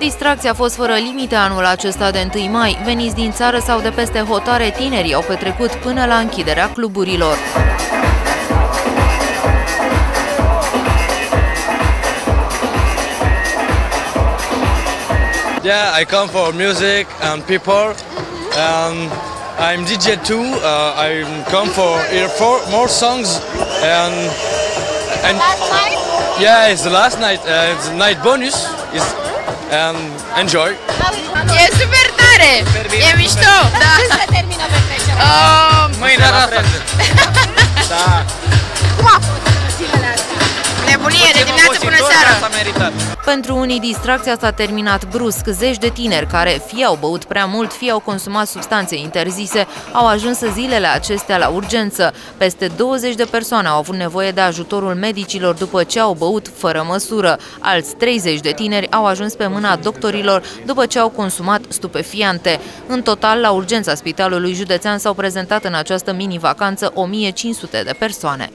Distracția a fost fără limite anul acesta de 1 mai. Veniți din țară sau de peste hotare, tinerii au petrecut până la închiderea cluburilor. Yeah, I come for music and people. I'm DJ too. I come for hear more songs and last night? Yeah, it's the last night. It's night bonus. Enjoy. E super tare! E mișto! Da. Când se termină petrecerea? Mâine la prânz. Da. Cum a fost zilele astea? Nebunie, de dimineață până seara! Pentru unii, distracția s-a terminat brusc. Zeci de tineri care fie au băut prea mult, fie au consumat substanțe interzise, au ajuns zilele acestea la urgență. Peste 20 de persoane au avut nevoie de ajutorul medicilor după ce au băut fără măsură. Alți 30 de tineri au ajuns pe mâna doctorilor după ce au consumat stupefiante. În total, la urgența Spitalului Județean s-au prezentat în această mini-vacanță 1500 de persoane.